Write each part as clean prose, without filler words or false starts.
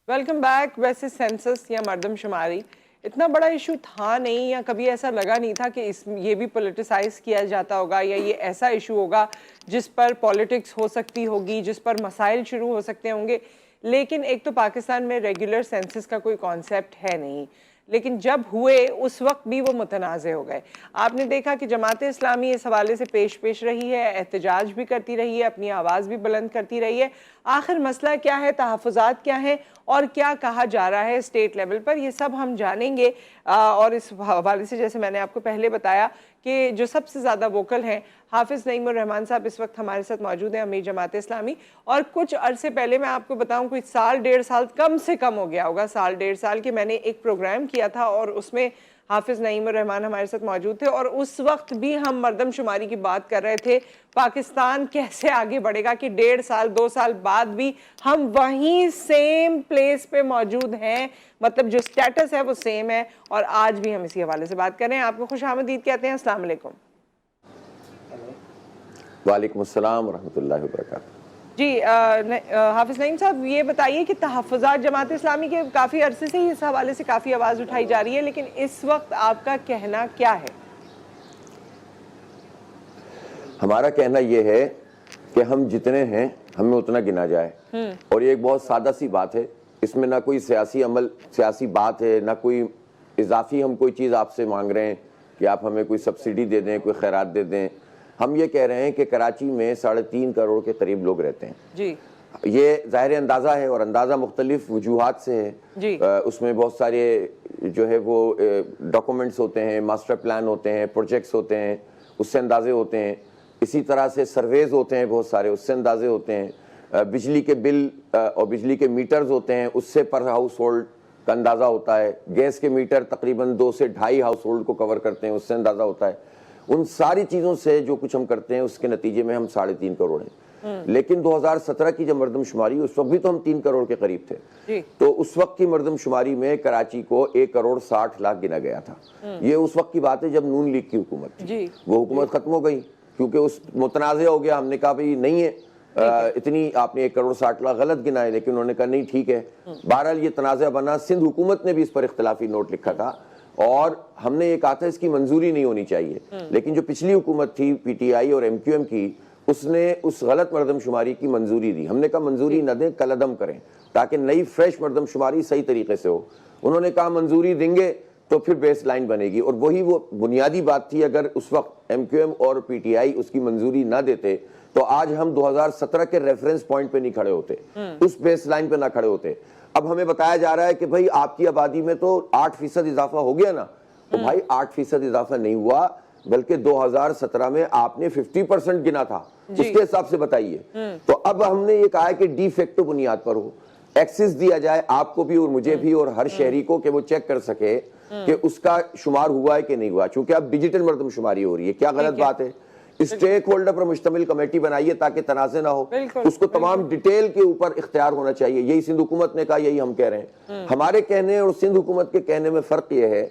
Welcome back. वैसे census या मर्दमशुमारी इतना बड़ा इशू था नहीं, या कभी ऐसा लगा नहीं था कि ये भी पॉलिटिसाइज किया जाता होगा, या ये ऐसा इशू होगा जिस पर पॉलिटिक्स हो सकती होगी, जिस पर मसाइल शुरू हो सकते होंगे। लेकिन एक तो पाकिस्तान में रेगुलर सेंसस का कोई कॉन्सेप्ट है नहीं, लेकिन जब हुए उस वक्त भी वो मुतनाज़े हो गए। आपने देखा कि जमात इस्लामी इस हवाले से पेश रही है, एहतजाज भी करती रही है, अपनी आवाज़ भी बुलंद करती रही है। आखिर मसला क्या है, तहफ़्फ़ुज़ात क्या है और क्या कहा जा रहा है स्टेट लेवल पर, ये सब हम जानेंगे। और इस हवाले से जैसे मैंने आपको पहले बताया कि जो सबसे ज़्यादा वोकल हैं हाफिज़ नईमुर रहमान साहब इस वक्त हमारे साथ मौजूद हैं, अमीर जमात इस्लामी। और कुछ अरसे पहले मैं आपको बताऊं, कुछ साल डेढ़ साल कम से कम हो गया होगा, साल डेढ़ साल के मैंने एक प्रोग्राम किया था और उसमें हाफिज़ नईमुर रहमान हमारे साथ मौजूद थे। और उस वक्त भी हम मर्दमशुमारी की बात कर रहे थे, पाकिस्तान कैसे आगे बढ़ेगा, कि डेढ़ साल 2 साल बाद भी हम वहीं सेम प्लेस पे मौजूद हैं, मतलब जो स्टेटस है वो सेम है। और आज भी हम इसी हवाले से बात कर रहे हैं। आपको खुशामदीद कहते हैं, अस्सलाम वालेकुम। वालेकुम अस्सलाम वरहमतुल्लाहि वबरकातुहू। जी हाफिज़ नईम साहब, ये बताइए कि तहफ़्फ़ुज़ात जमात इस्लामी के काफ़ी अरसे से ही इस हवाले से काफ़ी आवाज़ उठाई जा रही है, लेकिन इस वक्त आपका कहना क्या है? हमारा कहना यह है कि हम जितने हैं हमें उतना गिना जाए। और ये एक बहुत सादा सी बात है, इसमें ना कोई सियासी अमल सियासी बात है, ना कोई इजाफी हम कोई चीज़ आपसे मांग रहे हैं कि आप हमें कोई सब्सिडी दे दें, कोई खैरात दे दें। हम ये कह रहे हैं कि कराची में 3.5 करोड़ के करीब लोग रहते हैं जी। ये ज़ाहिर अंदाज़ा है, और अंदाज़ा मुख्तलिफ वजूहात से है जी। उसमें बहुत सारे जो है वो डॉक्यूमेंट्स होते हैं, मास्टर प्लान होते हैं, प्रोजेक्ट्स होते हैं, उससे अंदाजे होते हैं। इसी तरह से सर्वेज होते हैं बहुत सारे, उससे अंदाजे होते हैं। बिजली के बिल और बिजली के मीटर्स होते हैं, उससे पर हाउस होल्ड का अंदाज़ा होता है। गैस के मीटर तकरीबन 2 से 2.5 हाउस होल्ड को कवर करते हैं, उससे अंदाज़ा होता है। उन सारी चीज़ों से जो कुछ हम करते हैं उसके नतीजे में हम 3.5 करोड़ हैं। लेकिन 2017 की जब मर्दमशुमारी, उस वक्त भी तो हम 3 करोड़ के करीब थे। तो उस वक्त की मर्दमशुमारी में कराची को 1 करोड़ 60 लाख गिना गया था। ये उस वक्त की बात है जब नून लीग की हुकूमत थी। वो हुकूमत खत्म हो गई क्योंकि उस मुतनाज़ हो गया। हमने कहा भाई नहीं है, इतनी आपने 1 करोड़ 60 लाख गलत गिनाए, लेकिन उन्होंने कहा नहीं ठीक है। बहरहाल ये तनाज़ा बना। सिंध हुकूमत ने भी इस पर इख्तलाफी नोट लिखा था और हमने ये कहा था इसकी मंजूरी नहीं होनी चाहिए। लेकिन जो पिछली हुकूमत थी PTI और MQM की, उसने उस गलत मर्दमशुमारी की मंजूरी दी। हमने कहा मंजूरी न दें, कलअदम करें ताकि नई फ्रेश मर्दमशुमारी सही तरीके से हो। उन्होंने कहा मंजूरी देंगे तो फिर बेस लाइन बनेगी, और वही वो बुनियादी बात थी। अगर उस वक्त MQM और PTI उसकी मंजूरी ना देते तो आज हम 2017 के रेफरेंस पॉइंट पे नहीं खड़े होते, उस बेस लाइन पे ना खड़े होते। अब हमें बताया जा रहा है कि भाई आपकी आबादी में तो 8% इजाफा हो गया ना, तो भाई 8% इजाफा नहीं हुआ, बल्कि 2017 में आपने 50% गिना था, उसके हिसाब से बताइए। तो अब हमने ये कहा है कि डी फैक्टो बुनियाद पर हो, एक्सेस दिया जाए आपको भी और मुझे भी और हर शहरी को, कि वो चेक कर सके कि उसका शुमार हुआ है कि नहीं हुआ। चूंकि अब डिजिटल मर्दमशुमारी हो रही है, क्या गलत बात है? स्टेक होल्डर पर मुश्तमिल कमेटी बनाइए ताकि तनाज़े ना हो, उसको तमाम डिटेल के ऊपर इख्तियार होना चाहिए। यही सिंध हुकूमत ने कहा, यही हम कह रहे हैं। हमारे कहने और सिंध हुकूमत के कहने में फर्क यह है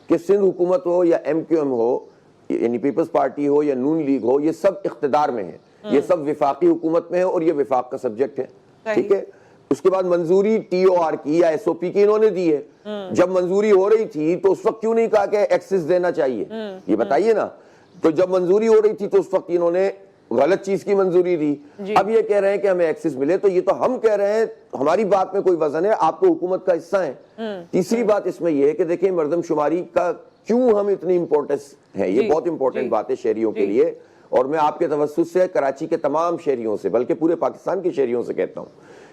कि सिंध हुकूमत हो या MQM हो, यानी पीपल्स पार्टी हो या नून लीग हो, ये सब इख्तिदार में है, ये सब विफाकी हुकूमत में है और ये विफाक का सब्जेक्ट है, ठीक है। उसके बाद मंजूरी TOR की या SOP की इन्होंने दी है। जब मंजूरी हो रही थी तो उस वक्त क्यों नहीं कहा कि एक्सेस देना चाहिए, ये बताइए ना। तो जब मंजूरी हो रही थी तो उस वक्त इन्होंने गलत चीज की मंजूरी दी। अब ये कह रहे हैं कि हमें एक्सेस मिले, तो ये तो हम कह रहे हैं हमारी बात में कोई वजन है, आप तो हुकूमत का हिस्सा है। तीसरी बात इसमें यह है कि देखिए मर्दमशुमारी का क्यों हम इतनी इंपॉर्टेंस है, ये बहुत इंपॉर्टेंट बात है शहरियों के लिए। और मैं आपके तवस्सुस से कराची के तमाम शहरियों से, बल्कि पूरे पाकिस्तान के शहरियों से कहता हूँ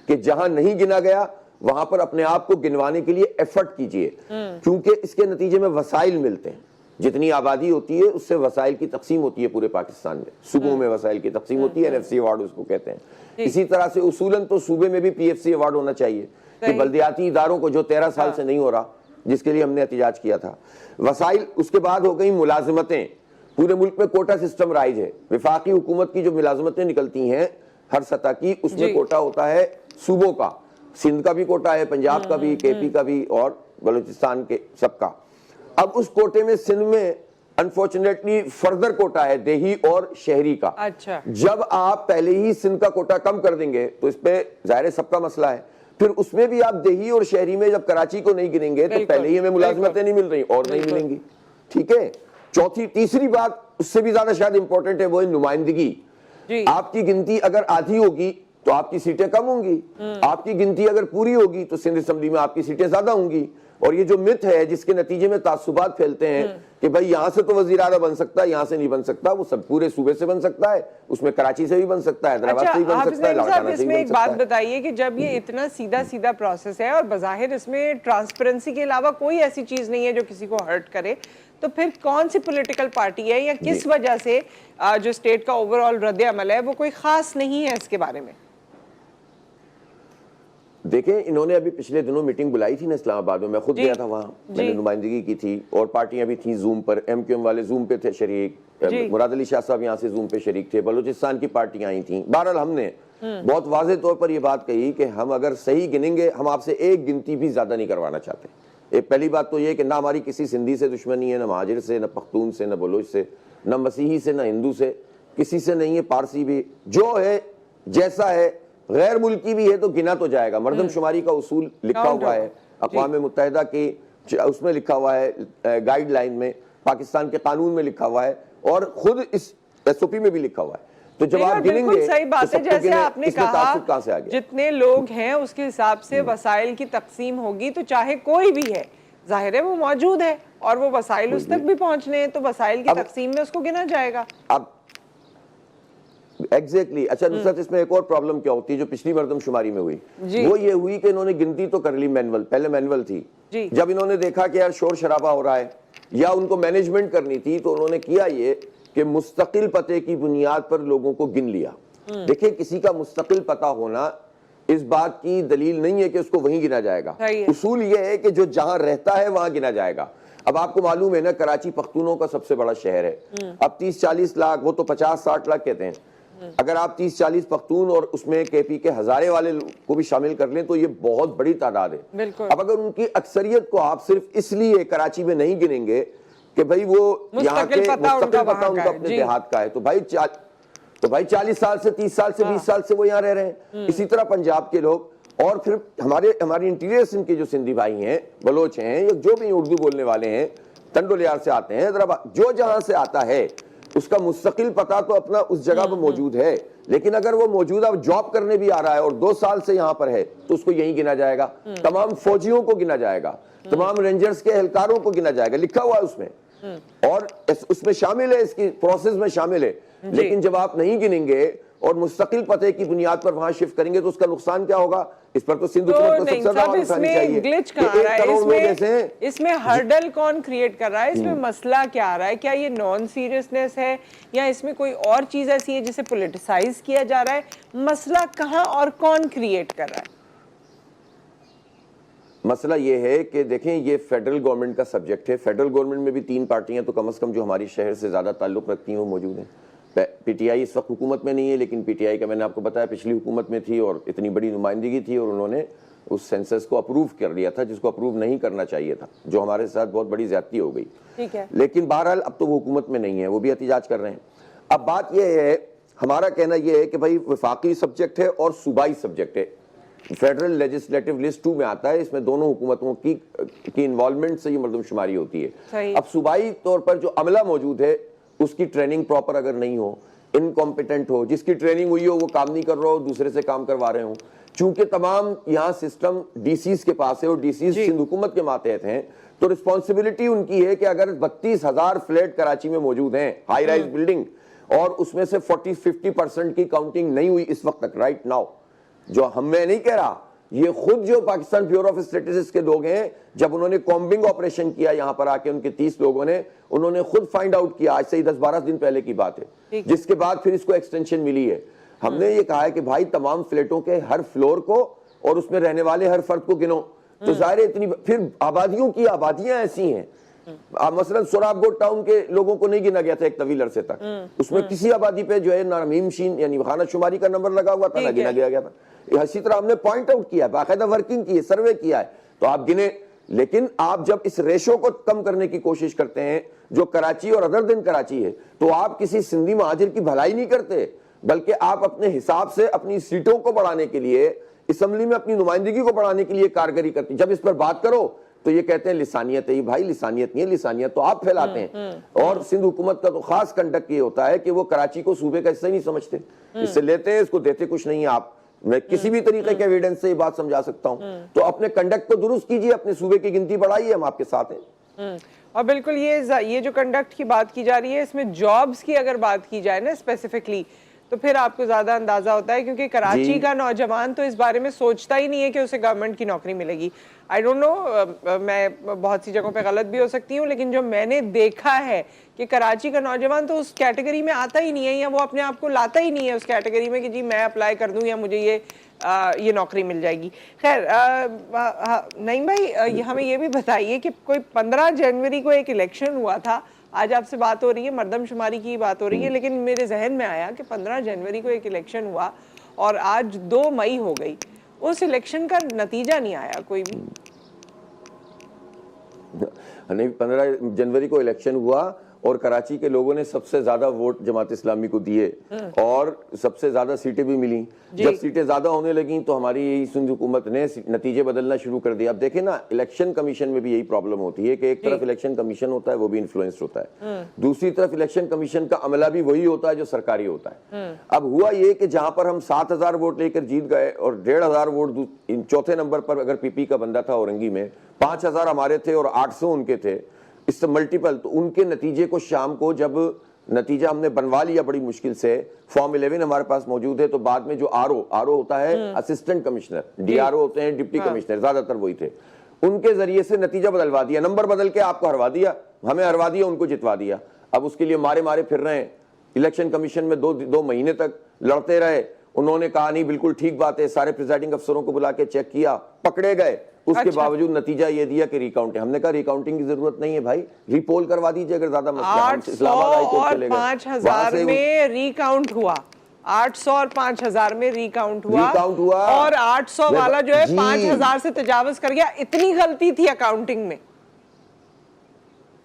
कि जहां नहीं गिना गया वहां पर अपने आप को गिनवाने के लिए एफर्ट कीजिए, क्योंकि इसके नतीजे में वसाइल मिलते हैं। जितनी आबादी होती है उससे वसाइल की तकसीम होती है पूरे पाकिस्तान में, सूबों में वसाइल की तकसीम होती है, NFC अवार्ड उसको कहते हैं। इसी तरह से उसूलन तो सूबे में भी PFC अवार्ड होना चाहिए कि बल्दियाती इदारों को, जो 13 साल से नहीं हो रहा, जिसके लिए हमने एहतिजाज किया था। वसाइल, उसके बाद हो गई मुलाजमतें। पूरे मुल्क में कोटा सिस्टम राइज है। विफाकी हुकूमत की जो मुलाजमतें निकलती हैं हर सतह की, उसमें कोटा होता है सूबों का। सिंध का भी कोटा है, पंजाब का भी, KP का भी और बलूचिस्तान के सबका। अब उस कोटे में सिंध में अनफॉर्चुनेटली फर्दर कोटा है देही और शहरी का। अच्छा। जब आप पहले ही सिंध का कोटा कम कर देंगे तो इस पे जाहिर है सबका मसला है, फिर उसमें भी आप देही और शहरी में जब कराची को नहीं गिनेंगे तो पहले ही हमें मुलाजमतें नहीं मिल रही और नहीं मिलेंगी, ठीक है। तीसरी बात उससे भी ज्यादा शायद इंपॉर्टेंट है, वो है नुमाइंदगी। आपकी गिनती अगर आधी होगी तो आपकी सीटें कम होंगी, आपकी गिनती अगर पूरी होगी तो सिंध असेंबली में आपकी सीटें ज्यादा होंगी। और ये जो मिथ है जिसके नतीजे में तासुबात फैलते हैं कि भाई यहां से तो वजीर आला बन सकता है, यहां से नहीं बन सकता, वो सब पूरे सूबे से बन सकता है, उसमें कराची से भी बन सकता है, हैदराबाद से भी बन सकता है, लाहौर से भी बन एक बात बताइए कि जब ये इतना सीधा सीधा प्रोसेस है और बाज़ाहिर इसमें ट्रांसपेरेंसी के अलावा कोई ऐसी चीज नहीं है जो किसी को हर्ट करे, तो फिर कौन सी पॉलिटिकल पार्टी है या किस वजह से जो स्टेट का ओवरऑल रद्द अमल है वो कोई खास नहीं है इसके बारे में? देखें, इन्होंने अभी पिछले दिनों मीटिंग बुलाई थी ना इस्लामाबाद में, मैं खुद गया था वहाँ, मैंने नुमाइंदगी की थी और पार्टियां भी थी जूम पर, MQM वाले जूम पे थे शरीक, मुराद अली शाह साहब यहाँ से जूम पे शरीक थे, बलूचिस्तान की पार्टियां आई थी। बहरहाल हमने बहुत वाज़ेह तौर पर यह बात कही कि हम अगर सही गिनेंगे हम आपसे एक गिनती भी ज्यादा नहीं करवाना चाहते। एक पहली बात तो ये कि ना हमारी किसी सिंधी से दुश्मनी है, ना महाजिर से, ना पख्तून से, ना बलोच से, ना मसीही से, ना हिंदू से, किसी से नहीं है, पारसी भी, जो है जैसा है गैर मुल्की भी है तो गिना तो जाएगा। मर्दमशुमारी का उसूल लिखा हुआ है अक़वाम मुत्तहिदा की, उसमें लिखा हुआ है गाइडलाइन में, पाकिस्तान के कानून में लिखा हुआ है और खुद इस SOP में भी लिखा हुआ है। तो जब आप गिनेंगे सही बात है, जैसे आपने कहा से आ गया? जितने लोग हैं उसके हिसाब से वसाइल की तकसीम होगी, तो चाहे कोई भी है जाहिर है वो मौजूद है और वो वसाइल उस तक भी पहुंचने हैं, तो वसाइल की तकसीम में उसको गिना जाएगा। अब एग्जैक्टली अच्छा, नुसरत इसमें एक और प्रॉब्लम क्या होती है जो पिछली मर्दमशुमारी में हुई, वो ये हुई कि इन्होंने गिनती तो कर ली मैनुअल, पहले मैनुअल थी, जब इन्होंने देखा कि यार शोर शराबा हो रहा है या उनको मैनेजमेंट करनी थी तो उन्होंने किया ये कि मुस्तकिल पते की बुनियाद पर लोगों को गिन लिया। देखिए, किसी का मुस्तकिल पता होना इस बात की दलील नहीं है कि उसको वहीं गिना जाएगा, उसूल ये है कि जो जहां रहता है वहां गिना जाएगा। अब आपको मालूम है ना, कराची पख्तूनों का सबसे बड़ा शहर है, अब 30-40 लाख, वो तो 50-60 लाख कहते हैं, अगर आप 30-40 पख्तून और उसमें KP के हजारे वाले को भी शामिल कर लें तो ये बहुत बड़ी तादाद है। अब अगर उनकी अक्सरियत को आप सिर्फ इसलिए कराची में नहीं गिनेंगे कि भाई वो यहाँ के मुस्तकिल पता उनका अपने देहात का है, तो भाई 40 साल से 30 साल से 20 साल से वो यहाँ रह रहे हैं। इसी तरह पंजाब के लोग और फिर हमारी इंटीरियर सिंध के जो सिंधी भाई हैं, बलोच हैं या जो भी उर्दू बोलने वाले हैं, टंडोलियार से आते हैं, हैदराबाद, जो जहां से आता है उसका मुस्तकिल पता तो अपना उस जगह पर मौजूद है। लेकिन अगर वो मौजूदा जॉब करने भी आ रहा है और 2 साल से यहाँ पर है तो उसको यहीं गिना जाएगा। तमाम फौजियों को गिना जाएगा, तमाम रेंजर्स के एहलकारों को गिना जाएगा, लिखा हुआ है उसमें और उसमें शामिल है, इसकी प्रोसेस में शामिल है। लेकिन जब आप नहीं गिनेंगे और मुस्तकिल पते की बुनियाद पर वहां शिफ्ट करेंगे तो उसका नुकसान क्या होगा? इस पर तो सिंध हुकूमत को सबसे ज्यादा उठानी चाहिए। ग्लिच कहाँ आ रहा है इसमें हर्डल कौन क्रिएट कर रहा है? इसमें मसला क्या आ रहा है? क्या ये नॉन सीरियसनेस है या इसमें कोई और चीज ऐसी है जिसे पॉलिटिसाइज किया जा रहा है? मसला कहाँ और कौन क्रिएट कर रहा है? मसला ये है कि देखें, ये फेडरल गवर्नमेंट का सब्जेक्ट है। फेडरल गवर्नमेंट में भी 3 पार्टियां तो कम से कम जो हमारी शहर से ज्यादा ताल्लुक रखती हैं वो मौजूद हैं। PTI इस वक्त हुकूमत में नहीं है, लेकिन PTI का मैंने आपको बताया पिछली हुकूमत में थी और इतनी बड़ी नुमाइंदगी थी और उन्होंने उस सेंसस को अप्रूव कर लिया था जिसको अप्रूव नहीं करना चाहिए था, जो हमारे साथ बहुत बड़ी ज्यादती हो गई। ठीक है। लेकिन बहरहाल अब तो वो हुकूमत में नहीं है, वो भी एहतिजाज कर रहे हैं। अब बात यह है, हमारा कहना यह है कि भाई वफाकी सब्जेक्ट है और सूबाई सब्जेक्ट है। फेडरल लेजिस्लेटिव लिस्ट 2 में आता है, इसमें दोनों हुकूमतों की इन्वॉल्वमेंट से ये मर्दमशुमारी होती है। अब सूबाई तौर पर जो अमला मौजूद है उसकी ट्रेनिंग प्रॉपर अगर नहीं हो, इनकॉम्पिटेंट हो, जिसकी ट्रेनिंग हुई हो वो काम नहीं कर रहा हो, दूसरे से काम करवा रहे हो, चूंकि तमाम यहाँ सिस्टम DCs के पास है और DCs सिंध हुकूमत के मातहत हैं, तो रिस्पॉन्सिबिलिटी उनकी है कि अगर 32,000 फ्लैट कराची में मौजूद हैं, हाई राइज बिल्डिंग, और उसमें से 40-50% की काउंटिंग नहीं हुई इस वक्त तक, राइट नाउ, जो मैं नहीं कह रहा, ये खुद जो पाकिस्तान ब्यूरो ऑफ स्टैटिस्टिक्स के लोग हैं, जब उन्होंने कॉम्बिंग ऑपरेशन किया यहाँ पर आके, उनके 30 लोगों ने, उन्होंने खुद फाइंड आउट किया, आज से 10-12 दिन पहले की बात है, जिसके बाद फिर इसको एक्सटेंशन मिली है। हमने ये कहा है कि भाई तमाम फ्लैटों के हर फ्लोर को और उसमें रहने वाले हर फर्द को गिनो, तो जाहिर है इतनी, फिर आबादियों की आबादियां ऐसी हैं, मसलन सोराबगोट टाउन के लोगों को नहीं गिना गया था एक तवील अरसे तक, उसमें किसी आबादी पे जो है ना मीमशीन यानी खाना शुमारी का नंबर लगा हुआ था, ना गिना गया था। इसी तरह हमने पॉइंट आउट किया, बाकायदा वर्किंग की है, सर्वे किया है, तो आप गिने। लेकिन आप जब इस रेशो को कम करने की कोशिश करते हैं जो कराची और अदर दिन कराची है, तो आप किसी सिंधी महाजिर की भलाई नहीं करते, बल्कि आप अपने हिसाब से अपनी सीटों को बढ़ाने के लिए असम्बली में अपनी नुमाइंदगी को बढ़ाने के लिए कारगरी करती। जब इस पर बात करो तो ये कहते हैं लिसानियत है। भाई लिसानियत नहीं है, लिसानियत तो आप फैलाते हैं। और सिंध हुकूमत का तो खास कंडक्ट ये होता है कि वो कराची को सूबे का हिस्सा ही नहीं समझते, इससे लेते हैं, इसको देते कुछ नहीं है। आप, मैं किसी भी तरीके के एविडेंस से ये बात समझा सकता हूं। तो अपने कंडक्ट को दुरुस्त कीजिए, अपने सूबे की गिनती बढ़ाइए, हम आपके साथ हैं। और बिल्कुल ये जो कंडक्ट की बात की जा रही है, इसमें जॉब्स की अगर बात की जाए ना स्पेसिफिकली, तो फिर आपको ज्यादा अंदाजा होता है, क्योंकि कराची का नौजवान तो इस बारे में सोचता ही नहीं है कि उसे गवर्नमेंट की नौकरी मिलेगी। आई डोंट नो, मैं बहुत सी जगहों पे गलत भी हो सकती हूँ, लेकिन जो मैंने देखा है कि कराची का नौजवान तो उस कैटेगरी में आता ही नहीं है, या वो अपने आप को लाता ही नहीं है उस कैटेगरी में कि जी मैं अप्लाई कर दूं या मुझे ये नौकरी मिल जाएगी। खैर नईम भाई, हमें ये भी बताइए कि कोई 15 जनवरी को एक इलेक्शन हुआ था, आज आपसे बात हो रही है, मर्दमशुमारी की बात हो रही है, लेकिन मेरे जहन में आया कि 15 जनवरी को एक इलेक्शन हुआ और आज 2 मई हो गई, उस इलेक्शन का नतीजा नहीं आया कोई भी। नहीं, 15 जनवरी को इलेक्शन हुआ और कराची के लोगों ने सबसे ज्यादा वोट जमात इस्लामी को दिए और सबसे ज्यादा सीटें भी मिली। जब सीटें ज्यादा होने लगी तो हमारी सिंध हुकूमत ने नतीजे बदलना शुरू कर दिया। अब देखें ना, इलेक्शन कमीशन में भी यही प्रॉब्लम होती है कि एक तरफ इलेक्शन कमीशन होता है, वो भी इन्फ्लुएंस्ड होता है, दूसरी तरफ इलेक्शन कमीशन का अमला भी वही होता है जो सरकारी होता है। अब हुआ ये कि जहां पर हम 7,000 वोट लेकर जीत गए और 1,500 वोट चौथे नंबर पर अगर पीपी का बंदा था औरंगी में, 5,000 हमारे थे और 800 उनके थे, इससे मल्टीपल। तो उनके नतीजे को शाम को जब नतीजा हमने बनवा लिया बड़ी मुश्किल से, फॉर्म 11 हमारे पास मौजूद है, तो बाद में जो आरओ होता है असिस्टेंट कमिश्नर, डीआरओ होते हैं डिप्टी कमिश्नर, ज्यादातर वही थे, उनके जरिए से नतीजा बदलवा दिया, नंबर बदल के आपको हरवा दिया, हमें हरवा दिया, उनको जितवा दिया। अब उसके लिए मारे मारे फिर रहे हैं। इलेक्शन कमीशन में दो महीने तक लड़ते रहे। उन्होंने कहा नहीं बिल्कुल ठीक बात है, सारे प्रिजाइडिंग अफसरों को बुला के चेक किया, पकड़े गए, उसके बावजूद नतीजा ये दिया कि रिकाउंट है। हमने कहा रिकाउंटिंग की जरूरत नहीं है भाई, रिपोल करवा दीजिए अगर ज्यादा मसला। 800 और 5,000 में रिकाउंट हुआ, 800 और 5,000 में रिकाउंट हुआ और 800 वाला जो है 5,000 से तजावज कर गया। इतनी गलती थी अकाउंटिंग में?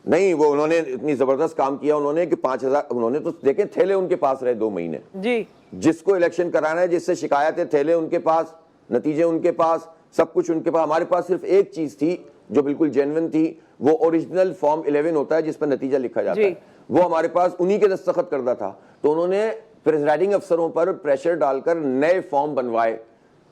नहीं, वो उन्होंने इतनी जबरदस्त काम किया उन्होंने कि 5,000 उन्होंने तो देखे थैले उनके पास रहे 2 महीने जी। जिसको इलेक्शन कराना है, जिससे शिकायतें, थैले उनके पास, नतीजे उनके पास, सब कुछ उनके पास। हमारे पास सिर्फ एक चीज थी जो बिल्कुल जेन्युइन थी, वो ओरिजिनल फॉर्म 11 होता है जिस पर नतीजा लिखा जाता है, वो हमारे पास उन्हीं के दस्तखत करदा था। तो उन्होंने प्रेसिडिंग अफसरों पर प्रेशर डालकर नए फॉर्म बनवाए,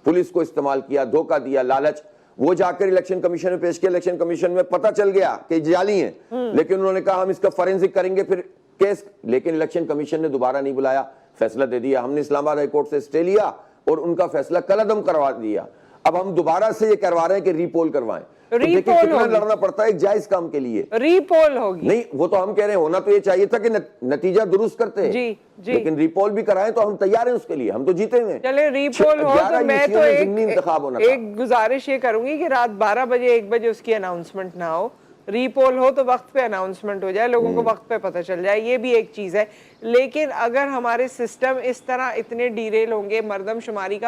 पुलिस को इस्तेमाल किया, धोखा दिया, लालच। वो जाकर इलेक्शन कमीशन में पेश किया, इलेक्शन कमीशन में पता चल गया कि जाली हैं, लेकिन उन्होंने कहा हम इसका फॉरेंसिक करेंगे फिर केस, लेकिन इलेक्शन कमीशन ने दोबारा नहीं बुलाया, फैसला दे दिया। हमने इस्लामाबाद हाईकोर्ट से स्टे लिया और उनका फैसला कलअदम करवा दिया। अब हम दोबारा से ये करवा रहे हैं कि रीपोल करवाएं। तो देखिए कितना लड़ना पड़ता है एक जायज काम के लिए। रीपोल होगी नहीं, वो तो हम कह रहे हैं, होना तो ये चाहिए था कि नतीजा दुरुस्त करते हैं, जी। लेकिन रीपोल भी कराएं तो हम तैयार हैं उसके लिए, हम तो जीते हुए। चले रीपोल हो तो मैं तो एक गुजारिश ये करूंगी कि रात 12 बजे 1 बजे उसकी अनाउंसमेंट ना हो, रीपोल हो तो वक्त पे अनाउंसमेंट हो जाए, लोगों को वक्त पे पता चल जाए, ये भी एक चीज है। लेकिन अगर हमारे सिस्टम इस तरह इतने डीरेल होंगे, मर्दमशुमारी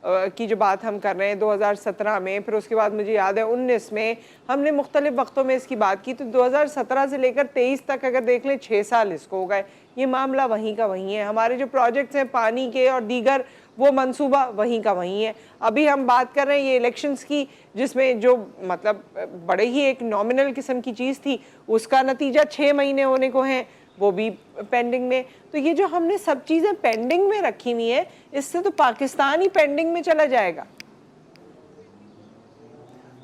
की जो बात हम कर रहे हैं 2017 में, फिर उसके बाद मुझे याद है 19 में हमने मुख्तलिफ वक्तों में इसकी बात की, तो 2017 से लेकर 23 तक अगर देख लें 6 साल इसको हो गए, ये मामला वहीं का वहीं है। हमारे जो प्रोजेक्ट्स हैं पानी के और दीगर, वो मंसूबा वहीं का वहीं है। अभी हम बात कर रहे हैं ये इलेक्शंस की, जिसमें जो मतलब बड़े ही एक नॉमिनल किस्म की चीज़ थी, उसका नतीजा 6 महीने होने को है, वो भी पेंडिंग में। तो ये जो हमने सब चीज़ें पेंडिंग में रखी हुई है, इससे तो पाकिस्तान ही पेंडिंग में चला जाएगा।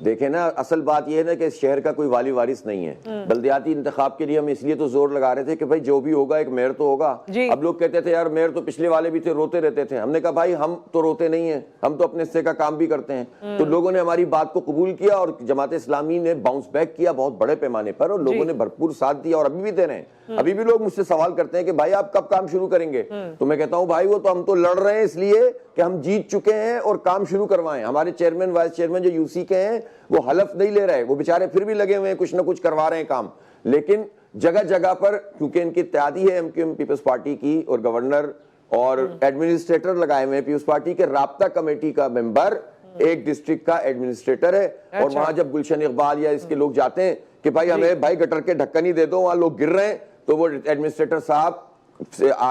देखें ना, असल बात यह है ना कि शहर का कोई वाली वारिस नहीं है। बल्दियाती इंतखाब के लिए हम इसलिए तो जोर लगा रहे थे कि भाई जो भी होगा एक मेयर तो होगा। अब लोग कहते थे यार मेयर तो पिछले वाले भी थे, रोते रहते थे। हमने कहा भाई हम तो रोते नहीं हैं, हम तो अपने हिस्से का काम भी करते हैं। तो लोगों ने हमारी बात को कबूल किया और जमात इस्लामी ने बाउंस बैक किया बहुत बड़े पैमाने पर, और लोगों ने भरपूर साथ दिया और अभी भी दे रहे हैं। अभी भी लोग मुझसे सवाल करते हैं कि भाई आप कब काम शुरू करेंगे, तो मैं कहता हूं भाई वो तो हम तो लड़ रहे हैं इसलिए कि हम जीत चुके हैं और काम शुरू करवाएं। हमारे चेयरमैन वाइस चेयरमैन जो यूसी के हैं वो हलफ नहीं ले रहे, वो बेचारे फिर भी लगे हुए हैं, कुछ ना कुछ करवा रहे हैं काम। लेकिन जगह जगह पर क्योंकि इनकी इत्तेहादी है एमक्यूएम पीपल्स पार्टी की, और गवर्नर और एडमिनिस्ट्रेटर लगाए हुए हैं पीपल्स पार्टी के, राब्ता कमेटी का मेंबर एक डिस्ट्रिक्ट का एडमिनिस्ट्रेटर है। और वहां जब गुलशन इकबाल या इसके लोग जाते हैं कि भाई हमें भाई गटर के ढक्कन ही दे दो, वहां लोग गिर रहे हैं, तो वो एडमिनिस्ट्रेटर साहब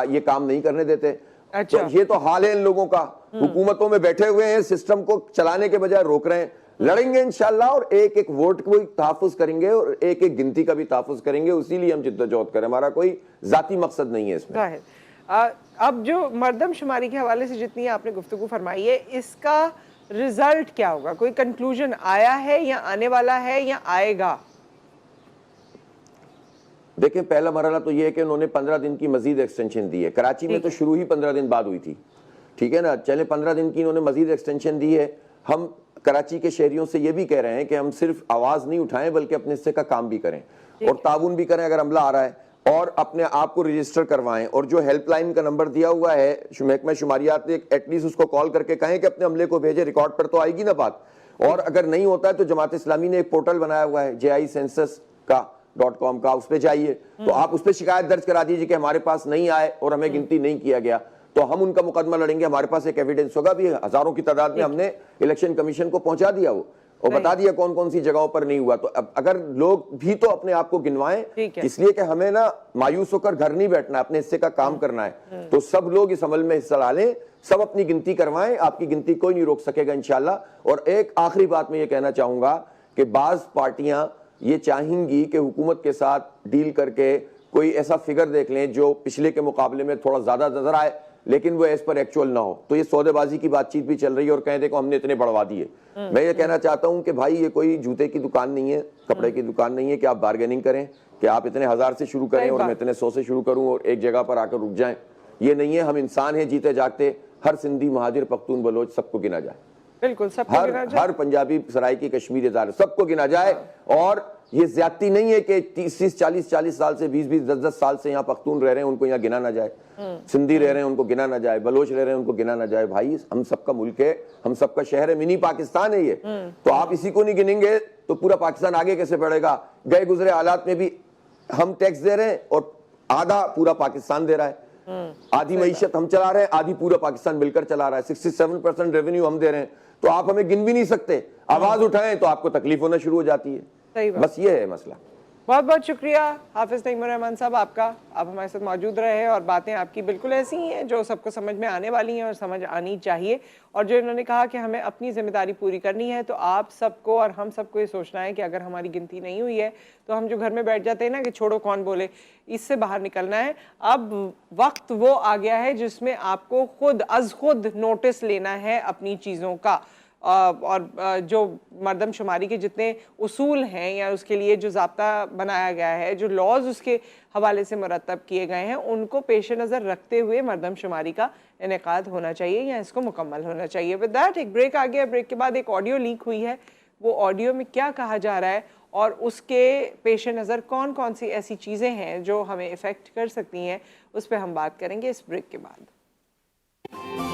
ये काम नहीं करने देते। तो ये तो हाल है इन लोगों का। हुकूमतों में बैठे हुए हैं, सिस्टम को चलाने के बजाय रोक रहे हैं। लड़ेंगे इंशाल्लाह और एक एक वोट को तहफ़्फ़ुज़ करेंगे और एक एक गिनती का भी तहफ़्फ़ुज़ करेंगे। इसीलिए हम जिद्दोजहद करें, हमारा कोई जाती मकसद नहीं है इसमें। अब जो मर्दमशुमारी के हवाले से जितनी आपने गुफ्तगू फरमाई है, इसका रिजल्ट क्या होगा? कोई कंक्लूजन आया है या आने वाला है या आएगा? देखिए, पहला मरहला तो ये है कि उन्होंने 15 दिन की मजीद एक्सटेंशन दी है। कराची में तो शुरू ही 15 दिन बाद हुई थी, ठीक है ना। चले 15 दिन की इन्होंने मजीद एक्सटेंशन दी है। हम कराची के शहरियों से ये भी कह रहे हैं कि हम सिर्फ आवाज़ नहीं उठाएं बल्कि अपने हिस्से का काम भी करें और ताउन भी करें अगर अमला आ रहा है, और अपने आप को रजिस्टर करवाएं। और जो हेल्पलाइन का नंबर दिया हुआ है महकमा शुमारियात ने, एटलीस्ट उसको कॉल करके कहें कि अपने अमले को भेजे, रिकॉर्ड पर तो आएगी ना बात। और अगर नहीं होता है तो जमात इस्लामी ने एक पोर्टल बनाया हुआ है JICensus.com का, उस पर जाइए तो आप उस पर शिकायत दर्ज करा दीजिए कि हमारे पास नहीं आए और हमें गिनती नहीं किया गया, तो हम उनका मुकदमा लड़ेंगे। हमारे पास एक एविडेंस होगा भी, हजारों की तादाद में हमने इलेक्शन कमीशन को पहुंचा दिया वो और बता दिया कौन कौन सी जगहों पर नहीं हुआ। तो अब अगर लोग भी तो अपने आप को गिनवाएं, इसलिए कि हमें ना मायूस होकर घर नहीं बैठना है, अपने हिस्से का काम करना है। तो सब लोग इस अमल में हिस्सा लें, सब अपनी गिनती करवाएं, आपकी गिनती कोई नहीं रोक सकेगा इंशाल्लाह। और एक आखिरी बात मैं ये कहना चाहूंगा कि बाज पार्टियां ये चाहेंगी कि हुकूमत के साथ डील करके कोई ऐसा फिगर देख लें जो पिछले के मुकाबले में थोड़ा ज्यादा नजर आए, लेकिन वो एज पर एक्चुअल ना हो। तो ये सौदेबाजी की बातचीत भी चल रही है और कहें देखो हमने इतने बढ़वा दिए। मैं ये कहना चाहता हूं कि भाई ये कोई जूते की दुकान नहीं है, कपड़े की दुकान नहीं है कि आप बार्गेनिंग करें कि आप इतने 1000 से शुरू करें और मैं इतने 100 से शुरू करूं और एक जगह पर आकर रुक जाएं। ये नहीं है। हम इंसान हैं जीते जागते, हर सिंधी, महाजिर, पख्तून, बलोच सबको गिना जाए। बिल्कुल, सबको गिना जाए। हर पंजाबी, सराइकी, कश्मीरी, सबको गिना जाए। और ये ज्यादती नहीं है कि 30 40 साल से 20 10 साल से यहाँ पख्तून रह रहे हैं उनको यहाँ गिना ना जाए, सिंधी रह रहे हैं उनको गिना ना जाए, बलोच रह रहे हैं उनको गिना ना जाए। भाई हम सबका मुल्क है, हम सबका शहर है, मिनी पाकिस्तान है ये। तो आप इसी को नहीं गिनेंगे तो पूरा पाकिस्तान आगे कैसे बढ़ेगा? गए गुजरे हालात में भी हम टैक्स दे रहे हैं और आधा पूरा पाकिस्तान दे रहा है। आधी मईशत हम चला रहे हैं, आधी पूरा पाकिस्तान मिलकर चला रहा है। 67% रेवेन्यू हम दे रहे हैं, तो आप हमें गिन भी नहीं सकते। आवाज उठाएं तो आपको तकलीफ होना शुरू हो जाती है। बस ये है मसला। बहुत बहुत शुक्रिया हाफिज तैमूर रहमान साहब आपका, आप हमारे साथ मौजूद रहे और बातें आपकी बिल्कुल ऐसी ही हैं जो सबको समझ में आने वाली हैं और समझ आनी चाहिए। और जो इन्होंने कहा कि हमें अपनी जिम्मेदारी पूरी करनी है, तो आप सबको और हम सबको ये सोचना है कि अगर हमारी गिनती नहीं हुई है तो हम जो घर में बैठ जाते हैं ना कि छोड़ो कौन बोले, इससे बाहर निकलना है। अब वक्त वो आ गया है जिसमें आपको खुद नोटिस लेना है अपनी चीज़ों का। और जो मर्दमशुमारी के जितने उसूल हैं या उसके लिए जो ज़ाब्ता बनाया गया है, जो लॉज उसके हवाले से मुरतब किए गए हैं, उनको पेश नज़र रखते हुए मर्दमशुमारी का इनेकाद होना चाहिए या इसको मुकम्मल होना चाहिए। विद दैट एक ब्रेक आ गया। ब्रेक के बाद एक ऑडियो लीक हुई है, वो ऑडियो में क्या कहा जा रहा है और उसके पेश नज़र कौन कौन सी ऐसी चीज़ें हैं जो हमें इफ़ेक्ट कर सकती हैं, उस पर हम बात करेंगे इस ब्रेक के बाद।